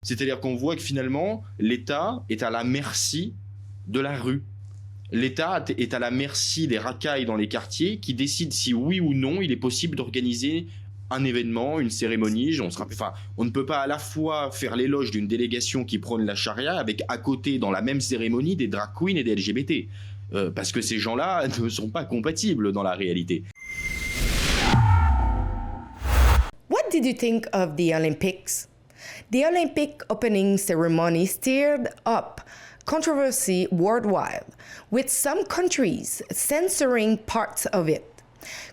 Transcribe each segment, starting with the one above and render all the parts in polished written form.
C'est-à-dire qu'on voit que finalement, l'État est à la merci de la rue. L'État est à la merci des racailles dans les quartiers qui décident si oui ou non il est possible d'organiser un événement, une cérémonie. On ne peut pas à la fois faire l'éloge d'une délégation qui prône la charia avec à côté dans la même cérémonie des drag queens et des LGBT. Parce que ces gens-là ne sont pas compatibles dans la réalité. What did you think of the Olympics? The Olympic opening ceremony stirred up controversy worldwide, with some countries censoring parts of it.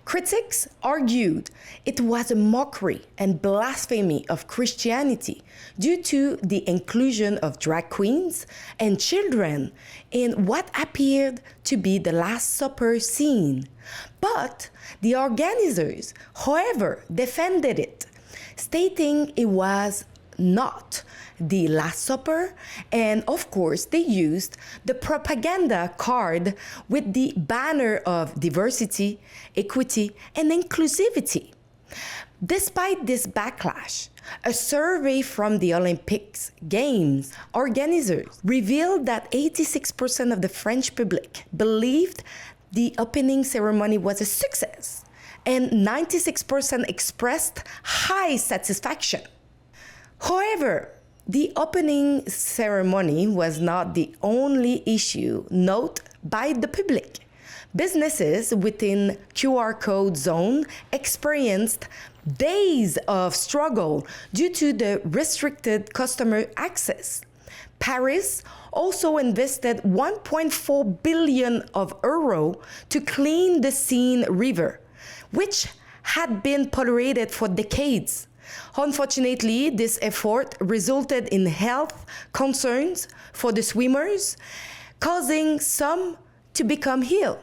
Critics argued it was a mockery and blasphemy of Christianity due to the inclusion of drag queens and children in what appeared to be the Last Supper scene. But the organizers, however, defended it, stating it was not the Last Supper, and of course they used the propaganda card with the banner of diversity, equity, and inclusivity. Despite this backlash, a survey from the Olympics Games organizers revealed that 86% of the French public believed the opening ceremony was a success, and 96% expressed high satisfaction. However, the opening ceremony was not the only issue noted by the public. Businesses within QR code zone experienced days of struggle due to the restricted customer access. Paris also invested 1.4 billion of euro to clean the Seine River, which had been polluted for decades. Unfortunately, this effort resulted in health concerns for the swimmers, causing some to become ill.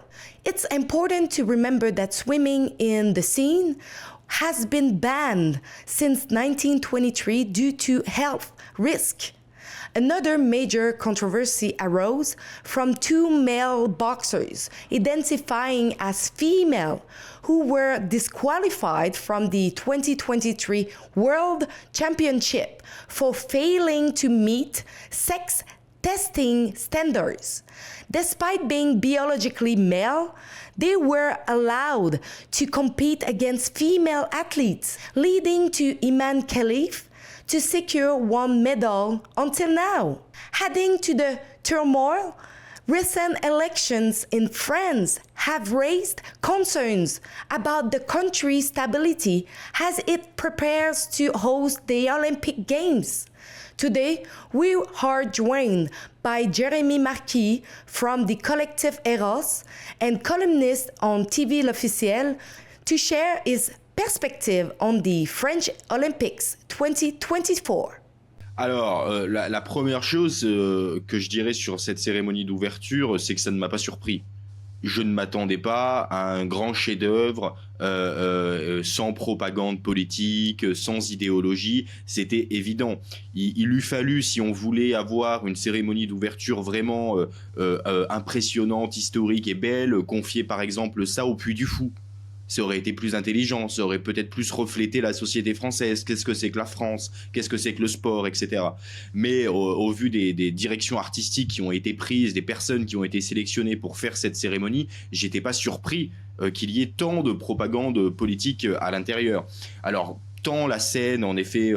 It's important to remember that swimming in the Seine has been banned since 1923 due to health risk. Another major controversy arose from two male boxers identifying as female who were disqualified from the 2023 World Championship for failing to meet sex testing standards. Despite being biologically male, they were allowed to compete against female athletes, leading to Iman Khalif to secure one medal until now. Adding to the turmoil, recent elections in France have raised concerns about the country's stability as it prepares to host the Olympic Games. Today, we are joined by Jérémy Marquis from the collective Eros and columnist on TV L'Officiel to share his perspective on the French Olympics 2024. Alors, la première chose que je dirais sur cette cérémonie d'ouverture, c'est que ça ne m'a pas surpris. Je ne m'attendais pas à un grand chef-d'œuvre sans propagande politique, sans idéologie. C'était évident. Il eût fallu, si on voulait avoir une cérémonie d'ouverture vraiment impressionnante, historique et belle, confier par exemple ça au Puy du Fou. Ça aurait été plus intelligent, ça aurait peut-être plus reflété la société française, qu'est-ce que c'est que la France, qu'est-ce que c'est que le sport, etc. Mais au vu des directions artistiques qui ont été prises, des personnes qui ont été sélectionnées pour faire cette cérémonie, j'étais pas surpris qu'il y ait tant de propagande politique à l'intérieur. Alors, tant la scène, en effet,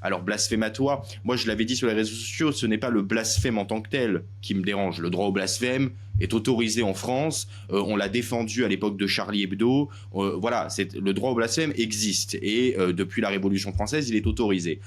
alors blasphématoire, moi je l'avais dit sur les réseaux sociaux, ce n'est pas le blasphème en tant que tel qui me dérange. Le droit au blasphème est autorisé en France, on l'a défendu à l'époque de Charlie Hebdo, voilà, le droit au blasphème existe et depuis la Révolution française, il est autorisé.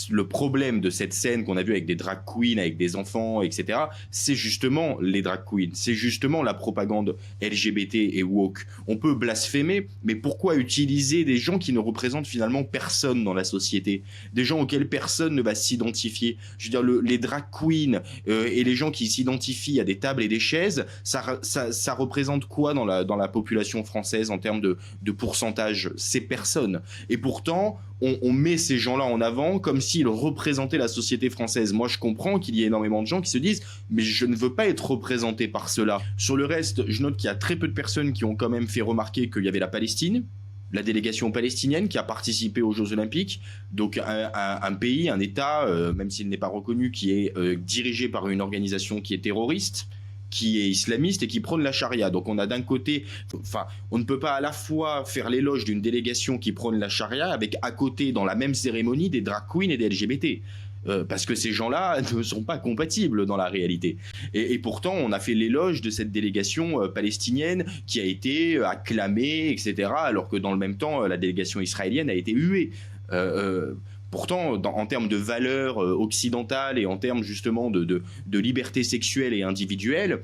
Le problème de cette scène qu'on a vue avec des drag queens, avec des enfants, etc., c'est justement les drag queens, c'est justement la propagande LGBT et woke. On peut blasphémer, mais pourquoi utiliser des gens qui ne représentent finalement personne dans la société, des gens auxquels personne ne va s'identifier? Je veux dire, les drag queens et les gens qui s'identifient à des tables et des chaises, ça représente quoi dans la population française en termes de pourcentage? C'est personne. Et pourtant, on met ces gens-là en avant comme s'ils représentaient la société française. Moi, je comprends qu'il y ait énormément de gens qui se disent « mais je ne veux pas être représenté par cela ». Sur le reste, je note qu'il y a très peu de personnes qui ont quand même fait remarquer qu'il y avait la Palestine, la délégation palestinienne qui a participé aux Jeux Olympiques, donc un pays, un État, même s'il n'est pas reconnu, qui est dirigé par une organisation qui est terroriste, qui est islamiste et qui prône la charia. Donc on a d'un côté, enfin, on ne peut pas à la fois faire l'éloge d'une délégation qui prône la charia avec à côté, dans la même cérémonie, des drag queens et des LGBT. Parce que ces gens-là ne sont pas compatibles dans la réalité. Et pourtant, on a fait l'éloge de cette délégation palestinienne qui a été acclamée, etc., alors que dans le même temps, la délégation israélienne a été huée. Pourtant, en termes de valeurs occidentales et en termes justement de liberté sexuelle et individuelle,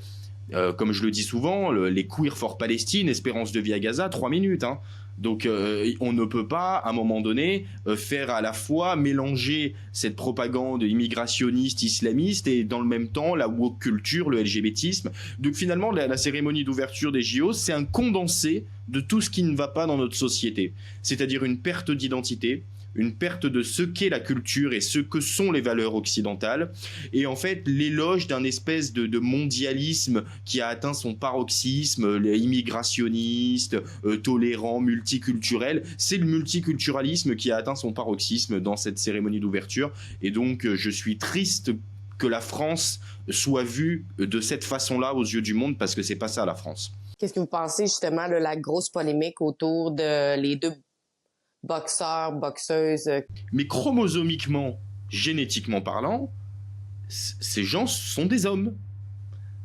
comme je le dis souvent, les queer for Palestine, espérance de vie à Gaza, 3 minutes. Hein. Donc on ne peut pas, à un moment donné, faire à la fois mélanger cette propagande immigrationniste, islamiste, et dans le même temps la woke culture, le LGBTisme. Donc finalement, la cérémonie d'ouverture des JO, c'est un condensé de tout ce qui ne va pas dans notre société. C'est-à-dire une perte d'identité, une perte de ce qu'est la culture et ce que sont les valeurs occidentales, et en fait l'éloge d'un espèce de mondialisme qui a atteint son paroxysme, immigrationniste, tolérant, multiculturel. C'est le multiculturalisme qui a atteint son paroxysme dans cette cérémonie d'ouverture, et donc je suis triste que la France soit vue de cette façon-là aux yeux du monde, parce que c'est pas ça la France. Qu'est-ce que vous pensez justement de la grosse polémique autour de les deux boxeurs, boxeuses? Mais chromosomiquement, génétiquement parlant, ces gens sont des hommes.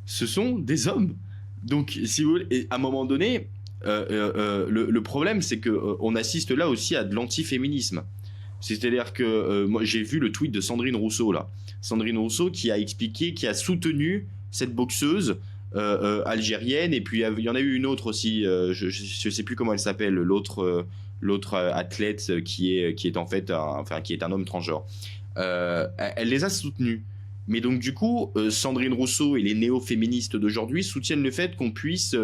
Ce sont des hommes. Donc, si vous voulez, à un moment donné, le problème, c'est qu'on assiste là aussi à de l'antiféminisme. C'est-à-dire que moi, j'ai vu le tweet de Sandrine Rousseau, là. Sandrine Rousseau qui a expliqué, qui a soutenu cette boxeuse algérienne, et puis il y en a eu une autre aussi, je ne sais plus comment elle s'appelle, l'autre athlète qui est en fait qui est un homme transgenre. Elle les a soutenus. Mais donc du coup, Sandrine Rousseau et les néo-féministes d'aujourd'hui soutiennent le fait qu'on puisse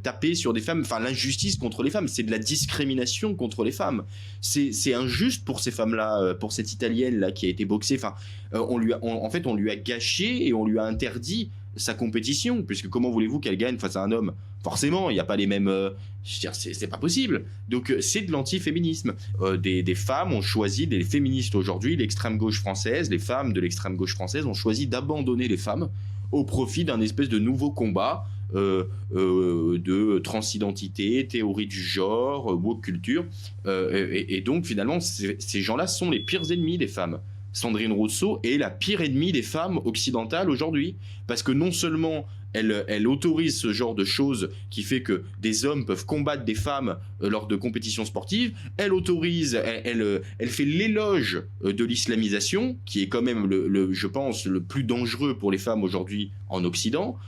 taper sur des femmes, enfin l'injustice contre les femmes, c'est de la discrimination contre les femmes. C'est injuste pour ces femmes-là, pour cette Italienne-là qui a été boxée. Enfin, on lui a gâché et on lui a interdit sa compétition, puisque comment voulez-vous qu'elle gagne face à un homme? Forcément, il n'y a pas les mêmes... je veux dire, c'est pas possible. Donc c'est de l'antiféminisme. Des femmes ont choisi, des féministes aujourd'hui, l'extrême gauche française, les femmes de l'extrême gauche française ont choisi d'abandonner les femmes au profit d'un espèce de nouveau combat de transidentité, théorie du genre, woke culture. Et donc finalement, ces gens-là sont les pires ennemis des femmes. Sandrine Rousseau est la pire ennemie des femmes occidentales aujourd'hui, parce que non seulement elle autorise ce genre de choses qui fait que des hommes peuvent combattre des femmes lors de compétitions sportives, elle autorise, elle fait l'éloge de l'islamisation, qui est quand même, je pense, le plus dangereux pour les femmes aujourd'hui en Occident,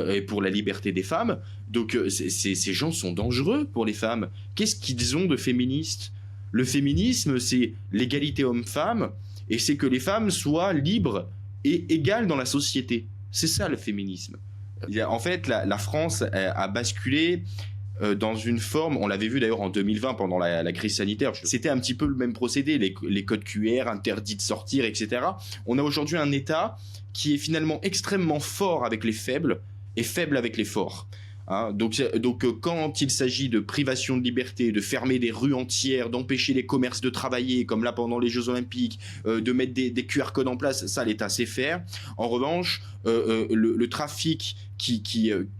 et pour la liberté des femmes. Donc ces gens sont dangereux pour les femmes. Qu'est-ce qu'ils ont de féministes? Le féminisme, c'est l'égalité homme-femme, et c'est que les femmes soient libres et égales dans la société. C'est ça le féminisme. En fait, la France a basculé dans une forme, on l'avait vu d'ailleurs en 2020 pendant la crise sanitaire, c'était un petit peu le même procédé, les codes QR, interdits de sortir, etc. On a aujourd'hui un État qui est finalement extrêmement fort avec les faibles et faible avec les forts. Hein, donc quand il s'agit de privation de liberté, de fermer des rues entières, d'empêcher les commerces de travailler, comme là pendant les Jeux Olympiques, de mettre des QR codes en place, ça l'État sait faire. En revanche, le trafic qui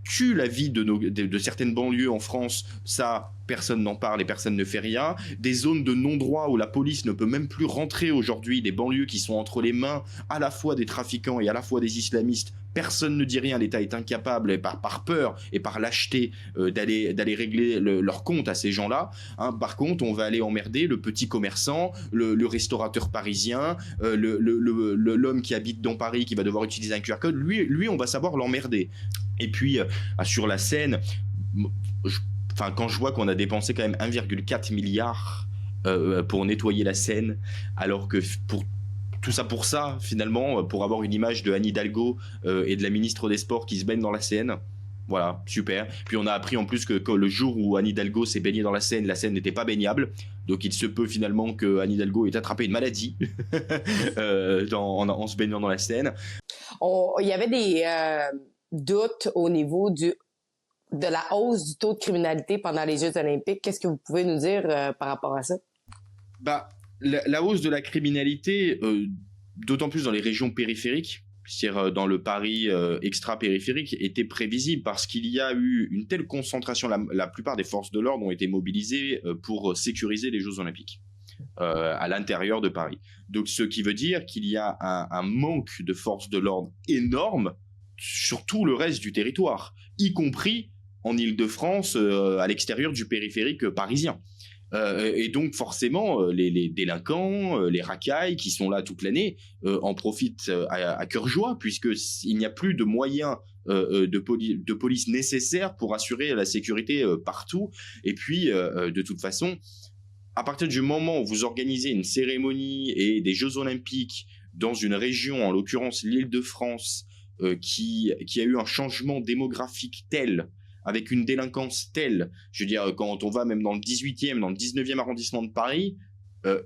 tue la vie de certaines banlieues en France, ça, personne n'en parle et personne ne fait rien. Des zones de non-droit où la police ne peut même plus rentrer aujourd'hui, des banlieues qui sont entre les mains à la fois des trafiquants et à la fois des islamistes, personne ne dit rien, l'État est incapable, par peur et par lâcheté, d'aller régler leur compte à ces gens-là. Hein. Par contre, on va aller emmerder le petit commerçant, le restaurateur parisien, l'homme qui habite dans Paris, qui va devoir utiliser un QR code, lui on va savoir l'emmerder. Et puis, sur la scène, quand je vois qu'on a dépensé quand même 1,4 milliard pour nettoyer la Seine, alors que tout ça pour ça, finalement, pour avoir une image de Anne Hidalgo et de la ministre des Sports qui se baignent dans la Seine. Voilà, super. Puis on a appris en plus que le jour où Anne Hidalgo s'est baignée dans la Seine n'était pas baignable. Donc il se peut finalement que Anne Hidalgo ait attrapé une maladie en se baignant dans la Seine. Il y avait des doutes au niveau du de la hausse du taux de criminalité pendant les Jeux olympiques. Qu'est-ce que vous pouvez nous dire par rapport à ça? La hausse de la criminalité, d'autant plus dans les régions périphériques, c'est-à-dire dans le Paris extra-périphérique, était prévisible parce qu'il y a eu une telle concentration. La plupart des forces de l'ordre ont été mobilisées pour sécuriser les Jeux olympiques à l'intérieur de Paris. Donc, ce qui veut dire qu'il y a un manque de forces de l'ordre énorme sur tout le reste du territoire, y compris en Île-de-France, à l'extérieur du périphérique parisien. Et donc forcément, les délinquants, les racailles qui sont là toute l'année en profitent à cœur joie, puisqu'il n'y a plus de moyens de police nécessaires pour assurer la sécurité partout. Et puis, de toute façon, à partir du moment où vous organisez une cérémonie et des Jeux olympiques dans une région, en l'occurrence l'Île-de-France, qui a eu un changement démographique tel, avec une délinquance telle, je veux dire, quand on va même dans le 18e, dans le 19e arrondissement de Paris,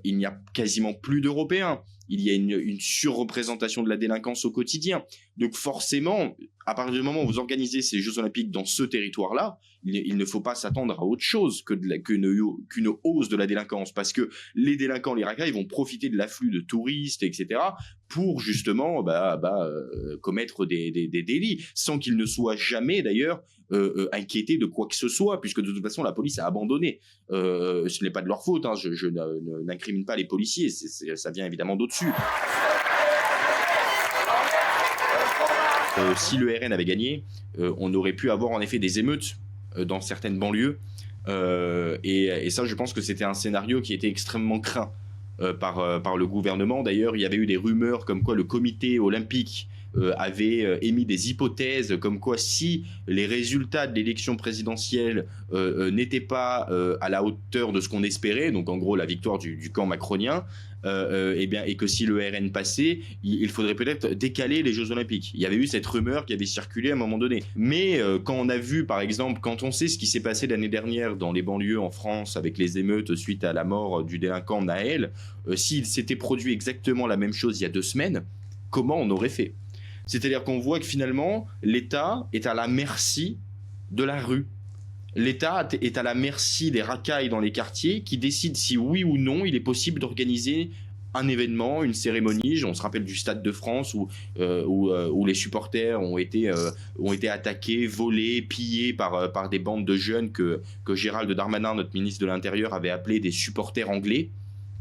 il n'y a quasiment plus d'Européens. Il y a une surreprésentation de la délinquance au quotidien. Donc forcément, à partir du moment où vous organisez ces Jeux Olympiques dans ce territoire-là, il ne faut pas s'attendre à autre chose qu'une hausse de la délinquance, parce que les délinquants, les racailles vont profiter de l'afflux de touristes, etc., pour justement commettre des délits, sans qu'ils ne soient jamais d'ailleurs inquiétés de quoi que ce soit, puisque de toute façon la police a abandonné. Ce n'est pas de leur faute, hein, je n'incrimine pas les policiers, ça vient évidemment d'au-dessus. Si le RN avait gagné, on aurait pu avoir en effet des émeutes dans certaines banlieues, et ça, je pense que c'était un scénario qui était extrêmement craint par le gouvernement. D'ailleurs, il y avait eu des rumeurs comme quoi le comité olympique avait émis des hypothèses comme quoi si les résultats de l'élection présidentielle n'étaient pas à la hauteur de ce qu'on espérait, donc en gros la victoire du camp macronien, et que si le RN passait, il faudrait peut-être décaler les Jeux Olympiques. Il y avait eu cette rumeur qui avait circulé à un moment donné. Mais quand on a vu, par exemple, quand on sait ce qui s'est passé l'année dernière dans les banlieues en France avec les émeutes suite à la mort du délinquant Naël, s'il s'était produit exactement la même chose il y a 2 semaines, comment on aurait fait ? C'est-à-dire qu'on voit que finalement, l'État est à la merci de la rue. L'État est à la merci des racailles dans les quartiers qui décident si oui ou non il est possible d'organiser un événement, une cérémonie. On se rappelle du Stade de France où les supporters ont été attaqués, volés, pillés par des bandes de jeunes que Gérald Darmanin, notre ministre de l'Intérieur, avait appelés des supporters anglais.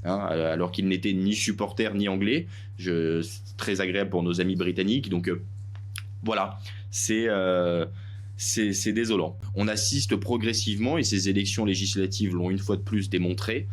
Hein, alors qu'ils n'étaient ni supporters ni anglais. C'est très agréable pour nos amis britanniques. Donc voilà, c'est désolant. On assiste progressivement, et ces élections législatives l'ont une fois de plus démontré,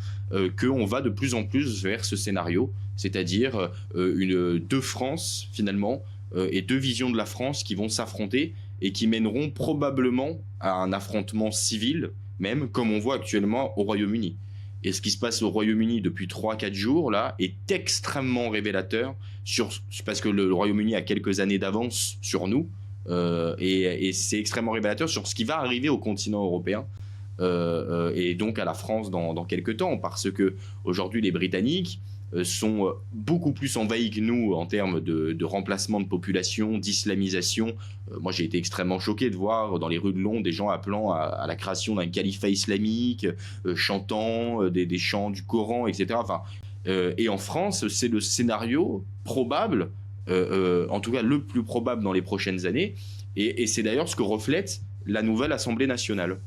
qu'on va de plus en plus vers ce scénario, c'est-à-dire 2 France finalement, et 2 visions de la France qui vont s'affronter et qui mèneront probablement à un affrontement civil, même comme on voit actuellement au Royaume-Uni. Et ce qui se passe au Royaume-Uni depuis 3-4 jours là est extrêmement révélateur, parce que le Royaume-Uni a quelques années d'avance sur nous, et c'est extrêmement révélateur sur ce qui va arriver au continent européen, et donc à la France dans quelques temps, parce que aujourd'hui les Britanniques sont beaucoup plus envahis que nous en termes de remplacement de population, d'islamisation. Moi, j'ai été extrêmement choqué de voir dans les rues de Londres des gens appelant à la création d'un califat islamique, chantant des chants du Coran, etc. Et en France, c'est le scénario probable, en tout cas le plus probable dans les prochaines années, et c'est d'ailleurs ce que reflète la nouvelle Assemblée nationale.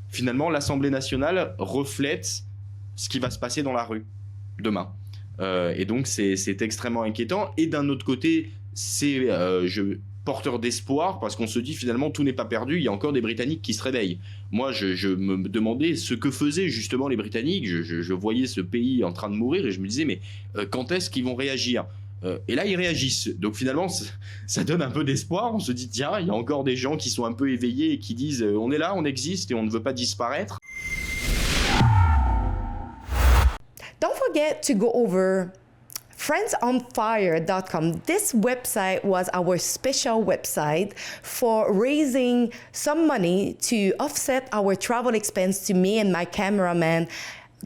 Finalement, l'Assemblée nationale reflète ce qui va se passer dans la rue demain. Et donc c'est extrêmement inquiétant, et d'un autre côté c'est porteur d'espoir, parce qu'on se dit finalement tout n'est pas perdu, il y a encore des Britanniques qui se réveillent. Moi je me demandais ce que faisaient justement les Britanniques, je voyais ce pays en train de mourir et je me disais mais quand est-ce qu'ils vont réagir ? Et là ils réagissent, donc finalement ça donne un peu d'espoir. On se dit tiens, il y a encore des gens qui sont un peu éveillés et qui disent on est là, on existe et on ne veut pas disparaître. Don't forget to go over friendsonfire.com. This website was our special website for raising some money to offset our travel expense to me and my cameraman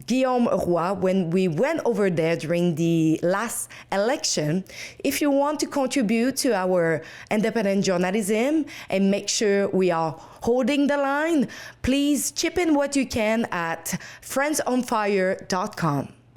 Guillaume Roy when we went over there during the last election. If you want to contribute to our independent journalism and make sure we are holding the line, please chip in what you can at friendsonfire.com.